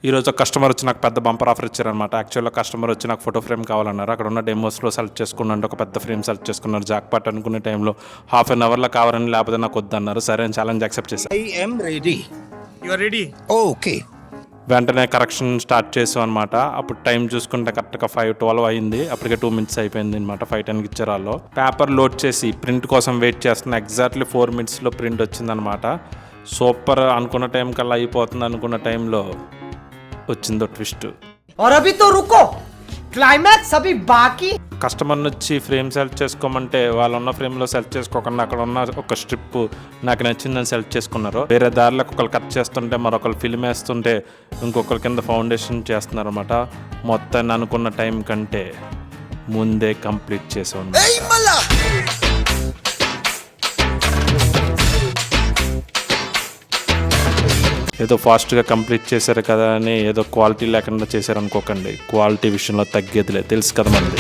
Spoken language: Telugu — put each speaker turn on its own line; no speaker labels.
ఈరోజు ఒక కస్టమర్ వచ్చి నాకు పెద్ద బంపర్ ఆఫర్ ఇచ్చారనమాట. యాక్చువల్గా కస్టమర్ వచ్చి నాకు ఫోటో ఫ్రేమ్ కావాలన్నారు. అక్కడ ఉన్న డెమోస్లో సెలెక్ట్ చేసుకున్నాను, ఒక పెద్ద ఫ్రేమ్ సెలెక్ట్ చేసుకున్నారు. జాక్ పాట్ అనుకునే టైంలో హాఫ్ అన్ అవర్లో కావాలని, లేకపోతే నాకు వద్దన్నారు. సరే అని ఛాలెంజ్ యాక్సెప్ట్ చేశాను. వెంటనే కరెక్షన్ స్టార్ట్ చేసాం అనమాట. అప్పుడు టైం చూసుకుంటే కరెక్ట్గా 5:12 అయింది. అప్పటికే 2 minutes అయిపోయింది అనమాట. 5:10 ఇచ్చారు వాళ్ళు. పేపర్ లోడ్ చేసి ప్రింట్ కోసం వెయిట్ చేస్తున్నా. ఎగ్జాక్ట్లీ 4 minutesలో ప్రింట్ వచ్చిందనమాట. సూపర్ అనుకున్న టైం కల్లా అయిపోతుంది అనుకున్న టైంలో వచ్చిందో ట్విస్ట్. కస్టమర్ నుంచి ఫ్రేమ్ సెలెక్ట్ చేసుకోమంటే వాళ్ళు ఉన్న ఫ్రేమ్లో సెలెక్ట్ చేసుకోకుండా అక్కడ ఉన్న ఒక స్ట్రిప్ నాకు నచ్చిందని సెలెక్ట్ చేసుకున్నారు. వేరే దారిలోకి ఒకరు కట్ చేస్తుంటే మరొకరు ఫిల్మ్ వేస్తుంటే ఇంకొకరి కింద ఫౌండేషన్ చేస్తున్నారు అనమాట. మొత్తాన్ని అనుకున్న టైం కంటే ముందే కంప్లీట్ చేసాం. ఏదో ఫాస్ట్గా కంప్లీట్ చేశారు కదా అని ఏదో క్వాలిటీ లేకుండా చేశారు అనుకోకండి. క్వాలిటీ విషయంలో తగ్గేదిలే, తెలుసు కదా మనది.